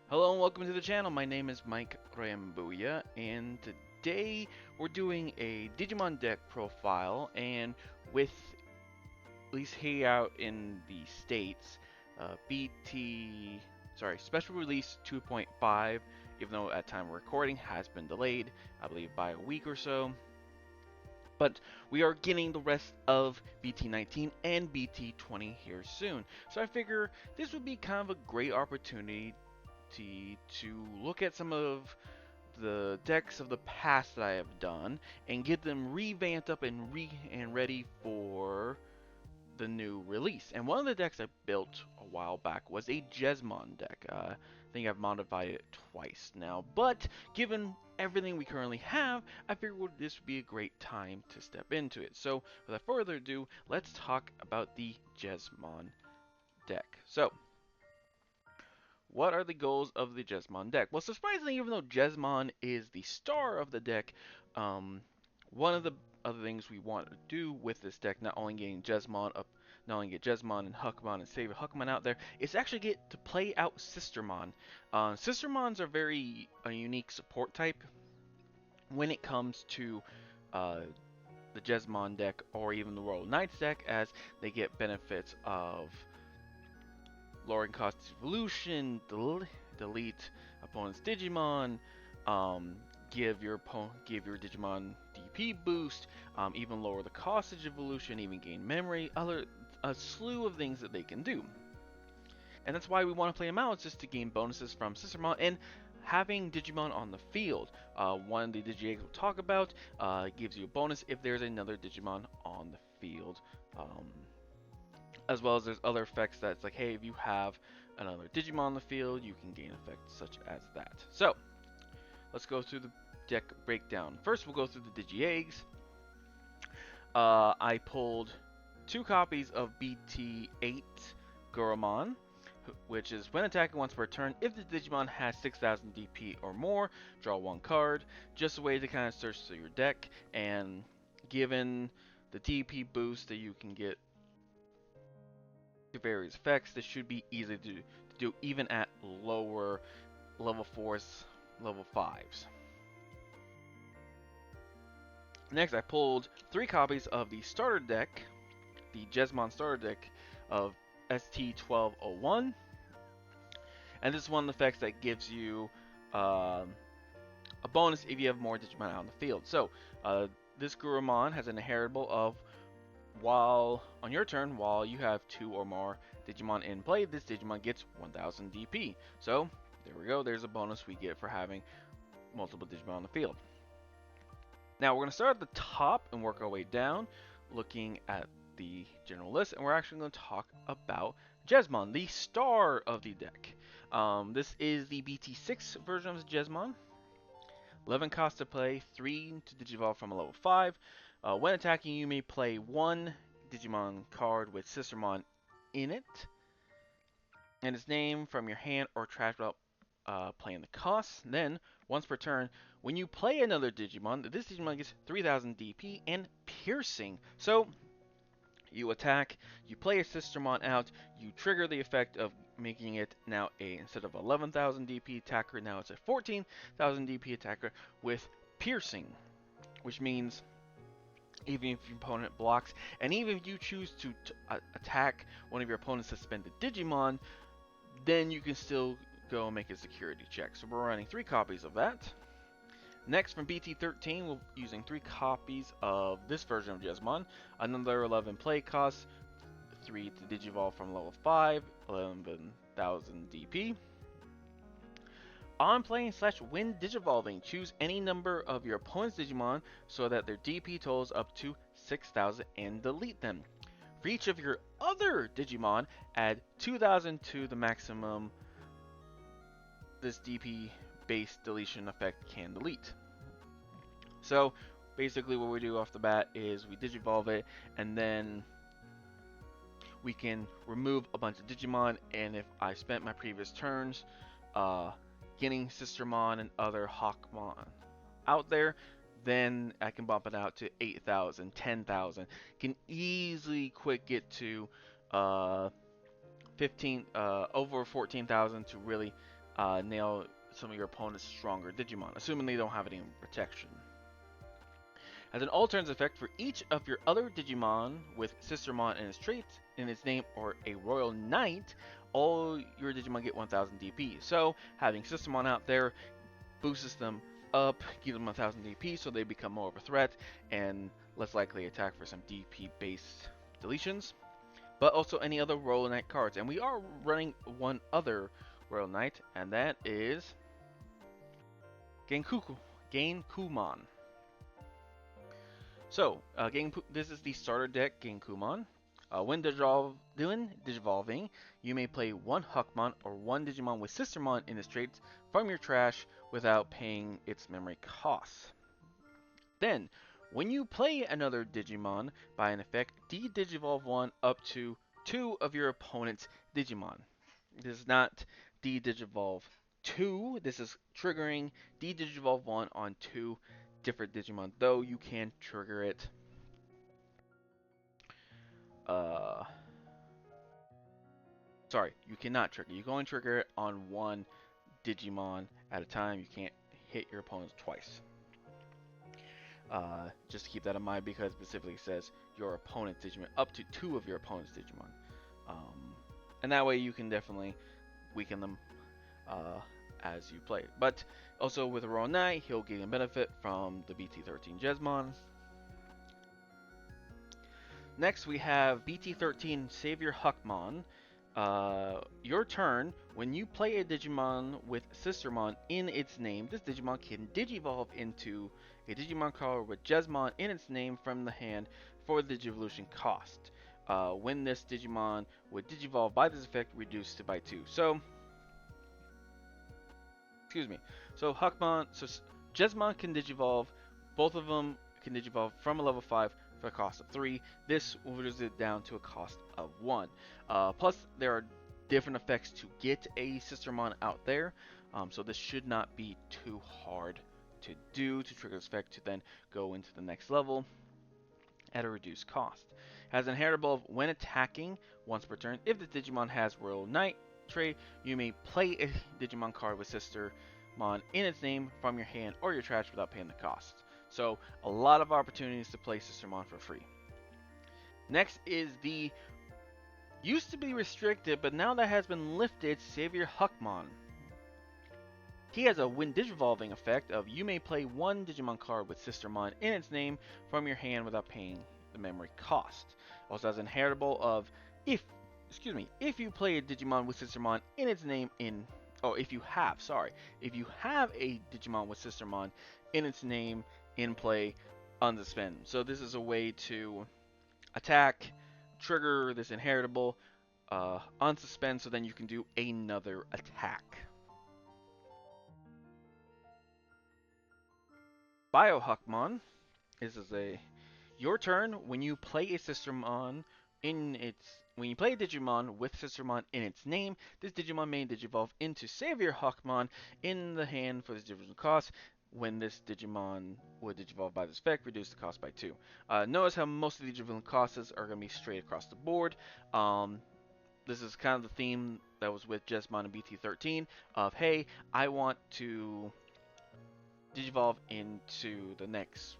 Hello and welcome to the channel. My name is Mike Rambuya, and today we're doing a Digimon deck profile. And with at least here out in the States, Special Release 2.5, even though at time of recording has been delayed, I believe by a week or so. But we are getting the rest of BT19 and BT20 here soon. So I figure this would be kind of a great opportunity to look at some of the decks of the past that I have done and get them revamped up and ready for the new release. And one of the decks I built a while back was a Jesmon deck. I think I've modified it twice now, but given everything we currently have, I figured this would be a great time to step into it. So without further ado, let's talk about the Jesmon deck. So what are the goals of the Jesmon deck? Well, surprisingly, even though Jesmon is the star of the deck, one of the other things we want to do with this deck, not only getting Jesmon up, not only get Jesmon and Huckmon and save Huckmon out there, is actually get to play out Sistermon. Sistermons are very a unique support type when it comes to the Jesmon deck or even the Royal Knights deck, as they get benefits of lowering cost evolution, delete opponent's Digimon, give your Digimon DP boost, even lower the cost of evolution, even gain memory, a slew of things that they can do. And that's why we want to play them out, it's just to gain bonuses from Sistermon and having Digimon on the field. One of the Digi-Eggs we'll talk about gives you a bonus if there's another Digimon on the field. As well as there's other effects that's like, hey, if you have another Digimon on the field, you can gain effects such as that. So, let's go through the deck breakdown. First, we'll go through the Digi-Eggs. I pulled 2 copies of BT8 Gurumon, which is when attacking once per turn, if the Digimon has 6,000 DP or more, draw 1 card. Just a way to kind of search through your deck, and given the DP boost that you can get various effects, this should be easy to do even at lower level 4s, level 5s. Next, I pulled 3 copies of the starter deck, the Jesmon starter deck of ST1201. And this is one of the effects that gives you a bonus if you have more Digimon out on the field. So, this Gurumon has an inheritable of while on your turn, while you have 2 or more Digimon in play, this Digimon gets 1000 DP. So, there we go, there's a bonus we get for having multiple Digimon on the field. Now, we're going to start at the top and work our way down, looking at the general list, and we're actually going to talk about Jesmon, the star of the deck. This is the BT6 version of Jesmon. 11 cost to play, 3 to Digivolve from a level 5. When attacking, you may play 1 Digimon card with Sistermon in it, and its name from your hand or trash without playing the cost. Then, once per turn, when you play another Digimon, this Digimon gets 3000 DP and Piercing. So, you attack, you play a Sistermon out, you trigger the effect of making it now instead of 11,000 DP attacker, now it's a 14,000 DP attacker with Piercing, which means even if your opponent blocks, and even if you choose to attack one of your opponent's suspended Digimon, then you can still go and make a security check. So we're running 3 copies of that. Next, from BT13, we're using 3 copies of this version of Jesmon. Another 11 play cost, 3 to Digivolve from level 5, 11,000 DP. On playing / when Digivolving, choose any number of your opponent's Digimon so that their DP totals up to 6,000 and delete them. For each of your other Digimon, add 2,000 to the maximum this DP based deletion effect can delete. So basically what we do off the bat is we Digivolve it, and then we can remove a bunch of Digimon, and if I spent my previous turns getting Sistermon and other Hawkmon out there, then I can bump it out to 8,000, 10,000. Can easily quick get to over 14,000 to really nail some of your opponent's stronger Digimon, assuming they don't have any protection. As an alternative effect, for each of your other Digimon with Sistermon in its traits, in its name, or a Royal Knight, all your Digimon get 1000 DP. So, having Sistermon out there boosts them up, gives them 1000 DP so they become more of a threat, and less likely attack for some DP based deletions. But also any other Royal Knight cards. And we are running one other Royal Knight, and that is Genkumon. So, this is the starter deck Genkumon. When Digivolving, you may play one Huckmon or one Digimon with Sistermon in its traits from your trash without paying its memory costs. Then, when you play another Digimon, by an effect, de-Digivolve one up to 2 of your opponent's Digimon. This is not de-Digivolve 2, this is triggering de-Digivolve 1 on 2 different Digimon, though you can trigger it. Sorry, you cannot trigger. You can only trigger it on one Digimon at a time. You can't hit your opponents twice. Just to keep that in mind, because it specifically says your opponent's Digimon, up to 2 of your opponent's Digimon. And that way you can definitely weaken them as you play. But also with Royal Knight, he'll gain a benefit from the BT13 Jesmon. Next we have BT13 Savior Huckmon. Your turn, when you play a Digimon with Sistermon in its name, this Digimon can Digivolve into a Digimon card with Jesmon in its name from the hand for the Digivolution cost. When this Digimon would Digivolve by this effect, reduced it by 2. So, Jesmon can Digivolve, both of them can Digivolve from a level 5 for a cost of 3. This will reduce it down to a cost of 1. Plus, there are different effects to get a Sistermon out there, so this should not be too hard to do to trigger this effect to then go into the next level at a reduced cost. Has an inheritable of when attacking once per turn. If the Digimon has Royal Knight trait, you may play a Digimon card with Sistermon in its name from your hand or your trash without paying the cost. So, a lot of opportunities to play Sistermon for free. Next is the used to be restricted, but now that has been lifted, Savior Huckmon. He has a when Digivolving effect of you may play one Digimon card with Sistermon in its name from your hand without paying the memory cost. Also has an inheritable of if you play a Digimon with Sistermon in its name if you have a Digimon with Sistermon in its name in play, unsuspend. So this is a way to attack, trigger this inheritable, unsuspend, so then you can do another attack. Biohuckmon. This is your turn when you play a Sistermon when you play a Digimon with Sistermon in its name, this Digimon may Digivolve into Savior Huckmon in the hand for this division cost. When this Digimon would Digivolve by this effect, reduce the cost by 2. Notice how most of the Digivolve costs are going to be straight across the board. This is kind of the theme that was with Jesmon and BT13 of, hey, I want to Digivolve into the next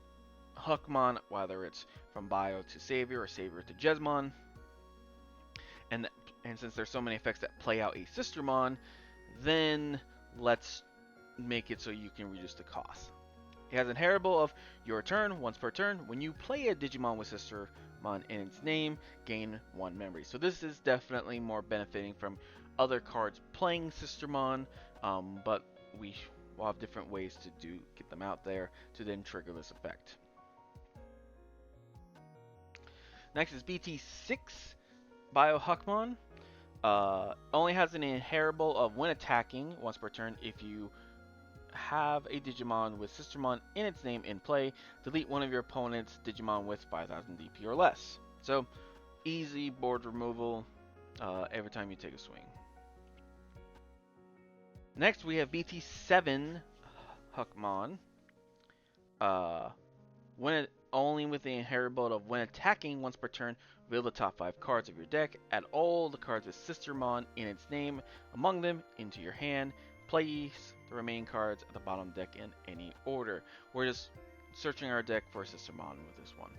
Huckmon, whether it's from Bio to Savior or Savior to Jesmon. And since there's so many effects that play out a Sistermon, then let's make it so you can reduce the cost. It has an inheritable of your turn, once per turn. When you play a Digimon with Sistermon in its name, gain 1 memory. So this is definitely more benefiting from other cards playing Sistermon, but we'll have different ways to get them out there to then trigger this effect. Next is BT6 Biohuckmon. Only has an inheritable of when attacking once per turn. If you have a Digimon with Sistermon in its name in play, delete one of your opponent's Digimon with 5000 DP or less. So, easy board removal every time you take a swing. Next, we have BT7 Huckmon. Only with the inheritable of when attacking once per turn, reveal the top 5 cards of your deck. Add all the cards with Sistermon in its name among them into your hand. place the remaining cards at the bottom of the deck in any order. We're just searching our deck for Sistermon with this one.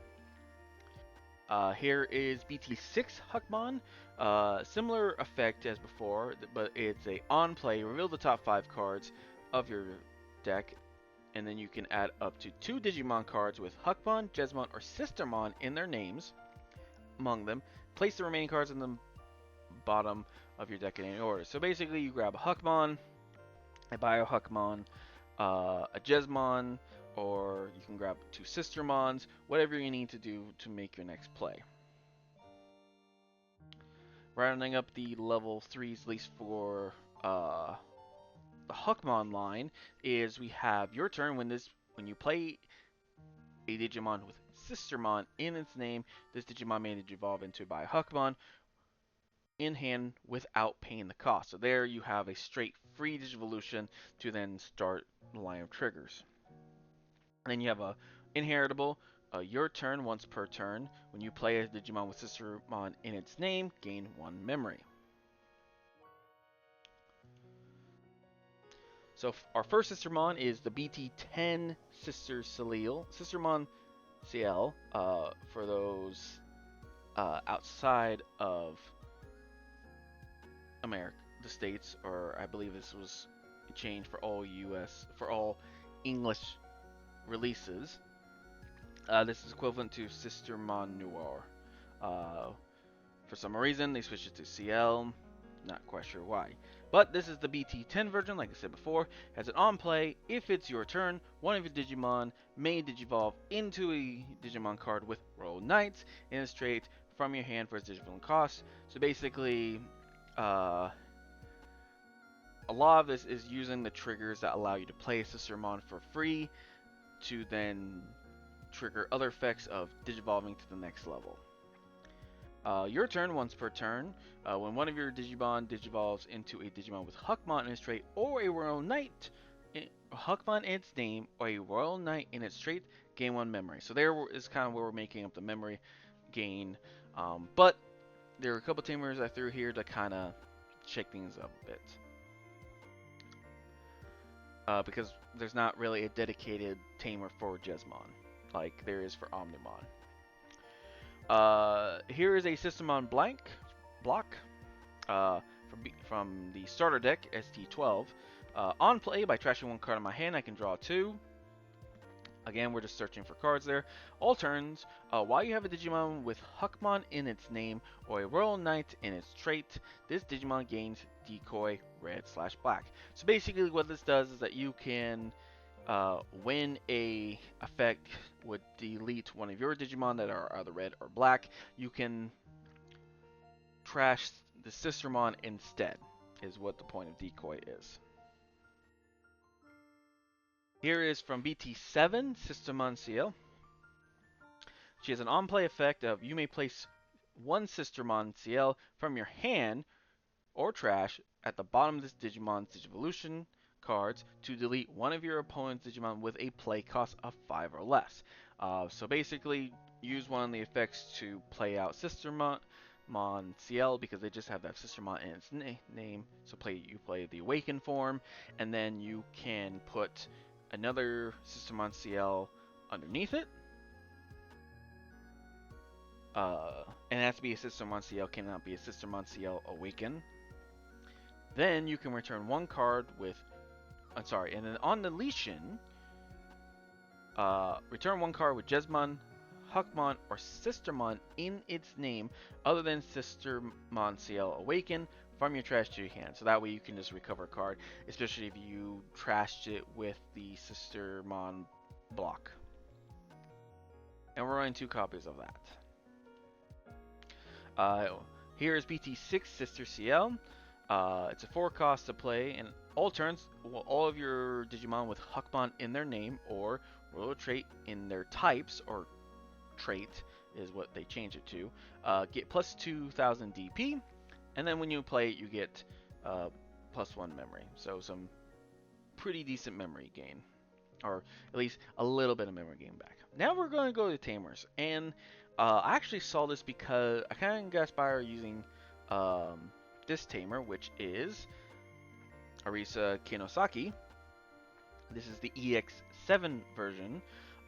Here is BT6 Huckmon. Similar effect as before, but it's a on play. Reveal the top 5 cards of your deck, and then you can add up to 2 Digimon cards with Huckmon, Jesmon, or Sistermon in their names among them. Place the remaining cards in the bottom of your deck in any order. So basically, you grab a Huckmon, a Bio Huckmon, a Jesmon, or you can grab 2 Sistermons, whatever you need to do to make your next play. Rounding up the level 3s, at least for the Huckmon line, is we have your turn when you play a Digimon with Sistermon in its name. This Digimon may evolve into by Huckmon in hand without paying the cost. So there you have a straight free Digivolution to then start the line of triggers. And then you have a inheritable. Your turn once per turn. When you play a Digimon with Sistermon in its name, gain 1 memory. So our first Sistermon is the BT10 Sistermon CL. For those outside of America, the States, or I believe this was changed for all English releases. This is equivalent to Sistermon Noir. For some reason, they switched it to CL. Not quite sure why. But this is the BT10 version, like I said before. Has an on play. If it's your turn, one of your Digimon may Digivolve into a Digimon card with Royal Knights in a straight from your hand for its Digivolve cost. So basically, a lot of this is using the triggers that allow you to play Sistermon for free to then trigger other effects of Digivolving to the next level. Your turn once per turn. When one of your Digimon Digivolves into a Digimon with Huckmon in its trait or a Royal Knight, Huckmon in its name, or a Royal Knight in its trait, gain 1 memory. So there is kind of where we're making up the memory gain. But there are a couple tamers I threw here to kind of shake things up a bit. Because there's not really a dedicated tamer for Jesmon, like there is for Omnimon. Here is a Sistermon block from the starter deck, ST12. On play, by trashing 1 card in my hand, I can draw 2. Again, we're just searching for cards there. All turns, while you have a Digimon with Huckmon in its name or a Royal Knight in its trait, this Digimon gains Decoy red/black. So basically what this does is that you can, when a effect would delete one of your Digimon that are either red or black, you can trash the Sistermon instead, is what the point of Decoy is. Here is from BT7, Sistermon CL. She has an on-play effect of you may place 1 Sistermon CL from your hand or trash at the bottom of this Digimon's Digivolution cards to delete one of your opponent's Digimon with a play cost of 5 or less. So basically, use one of the effects to play out Sistermon CL because they just have that Sistermon in its name. So you play the Awaken form, and then you can put another Sistermon CL underneath it. And it has to be a Sistermon CL, cannot be a Sistermon CL Awaken. Then you can return 1 card with, and then on deletion, return 1 card with Jesmon, Huckmon, or Sistermon in its name other than Sistermon CL Awaken from your trash to your hand. So that way you can just recover a card, especially if you trashed it with the Sistermon block. And we're running 2 copies of that. Here is BT6 Sister CL. It's a 4 cost to play, and all turns, all of your Digimon with Huckmon in their name or Royal Trait in their types, or trait is what they change it to, get plus 2,000 DP, and then when you play it, you get plus 1 memory. So some pretty decent memory gain, or at least a little bit of memory gain back. Now we're going to go to Tamers, and I actually saw this because I kind of got inspired using this tamer, which is Arisa Kinosaki. This is the EX7 version.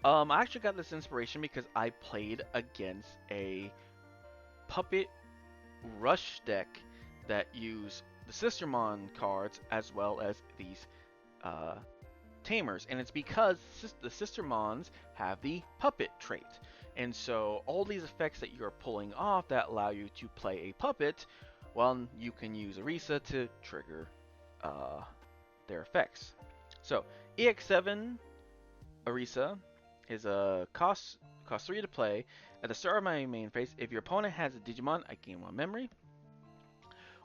I actually got this inspiration because I played against a puppet rush deck that use the Sistermon cards as well as these uh, tamers, and it's because the Sistermons have the puppet trait. And so all these effects that you're pulling off that allow you to play a puppet, well, you can use Arisa to trigger their effects. So EX7 Arisa is a cost 3 to play. At the start of my main phase, if your opponent has a Digimon, I gain 1 memory.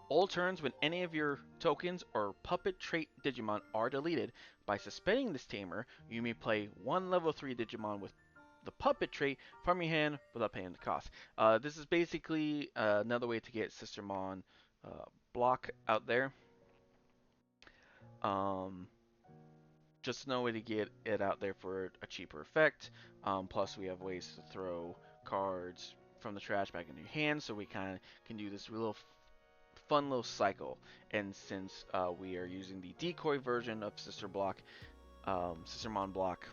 All turns when any of your tokens or puppet trait Digimon are deleted, by suspending this tamer, you may play 1 level 3 Digimon with the puppet trait from your hand without paying the cost. This is basically another way to get Sistermon block out there. Um, just another way to get it out there for a cheaper effect. Plus, we have ways to throw cards from the trash back into your hand, so we kind of can do this real fun little cycle. And since we are using the decoy version of Sistermon block,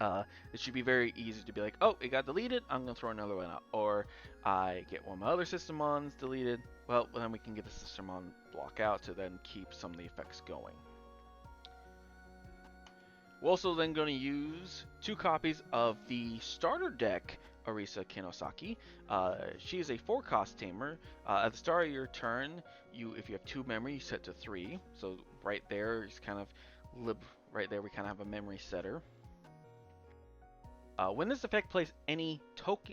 it should be very easy to be like, oh, it got deleted, I'm gonna throw another one out. Or I get one of my other Sistermons deleted, well, then we can get the Sistermon block out to then keep some of the effects going. We're also then going to use 2 copies of the starter deck Arisa Kinosaki. She is a 4-cost tamer. At the start of your turn, if you have 2 memory, you set to 3. So right there is kind of right there we kind of have a memory setter. When this effect plays any tokens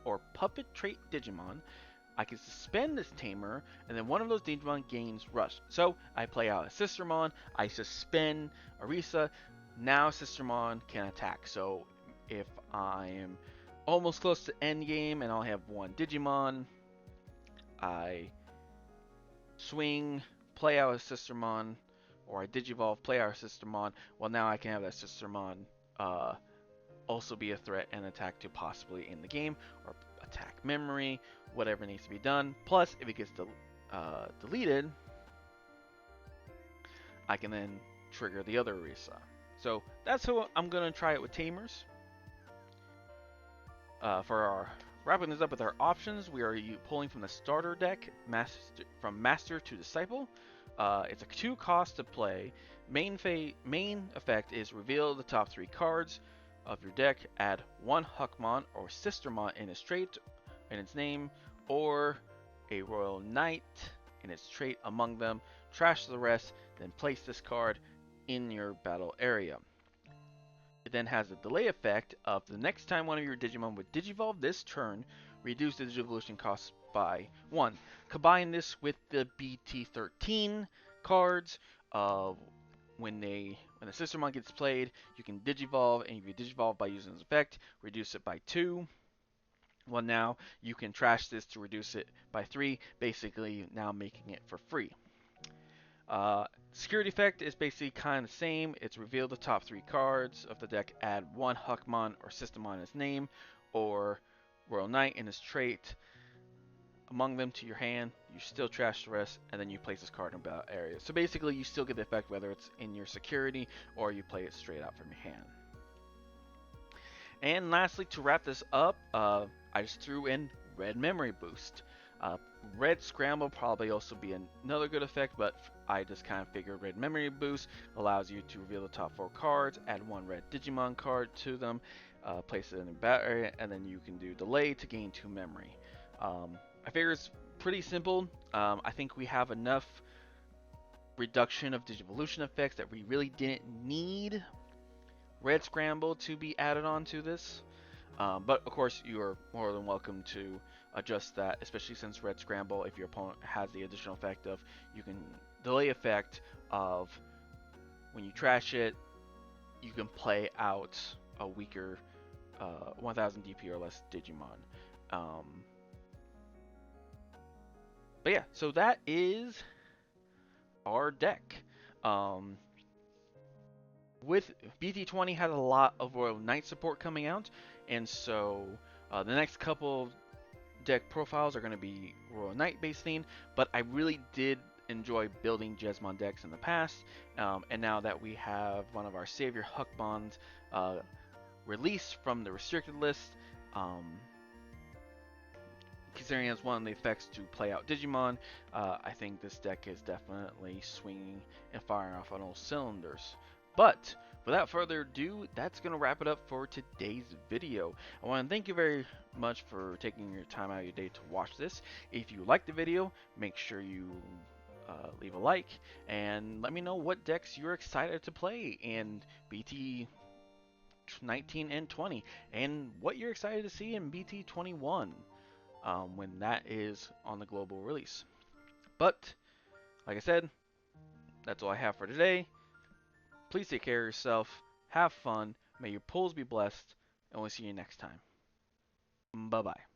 or puppet trait Digimon, I can suspend this tamer, and then one of those Digimon gains Rush. So I play out a Sistermon, I suspend Arisa, now Sistermon can attack. So if I am almost close to endgame and I'll have 1 Digimon, I swing, play out a Sistermon, or I Digivolve, play out a Sistermon. Well, now I can have that Sistermon also be a threat and attack to possibly end the game, or attack memory, whatever needs to be done. Plus, if it gets deleted, I can then trigger the other Arisa. So that's how I'm going to try it with Tamers. Wrapping this up with our options, we are pulling from the starter deck, from Master to Disciple. It's a 2 cost to play. Main effect is reveal the top 3 cards of your deck, add 1 Huckmon or Sistermon in its trait, in its name, or a Royal Knight in its trait among them, trash the rest, then place this card in your battle area. It then has a delay effect of the next time one of your Digimon would Digivolve this turn, reduce the Digivolution cost by 1. Combine this with the BT13 cards. When the Sistermon gets played, you can Digivolve, and if you Digivolve by using this effect, reduce it by 2. Well, now you can trash this to reduce it by 3, basically now making it for free. Security effect is basically kind of the same. It's reveal the top 3 cards of the deck, add 1 Huckmon or Sistermon in his name, or Royal Knight in his trait among them to your hand. You still trash the rest, and then you place this card in a battle area. So basically, you still get the effect whether it's in your security or you play it straight out from your hand. And lastly, to wrap this up, I just threw in Red Memory Boost. Red Scramble probably also be another good effect, but I just kind of figured Red Memory Boost allows you to reveal the top 4 cards, add 1 red Digimon card to them, place it in the battle area, and then you can do delay to gain 2 memory. I figure it's pretty simple. I think we have enough reduction of Digivolution effects that we really didn't need Red Scramble to be added on to this. But of course, you are more than welcome to adjust that, especially since Red Scramble, if your opponent has the additional effect of, you can delay effect of when you trash it, you can play out a weaker 1000 DP or less Digimon. But yeah, so that is our deck. With BT20 had a lot of Royal Knight support coming out, and so the next couple deck profiles are going to be Royal Knight based theme, but I really did enjoy building Jesmon decks in the past, and now that we have one of our savior Huckbons released from the restricted list, um, considering it's one of the effects to play out Digimon, I think this deck is definitely swinging and firing off on all cylinders. But without further ado, that's going to wrap it up for today's video. I want to thank you very much for taking your time out of your day to watch this. If you liked the video, make sure you leave a like and let me know what decks you're excited to play in BT 19 and 20 and what you're excited to see in BT 21 when that is on the global release. But, like I said, that's all I have for today. Please take care of yourself, have fun, may your pulls be blessed, and we'll see you next time. Bye bye.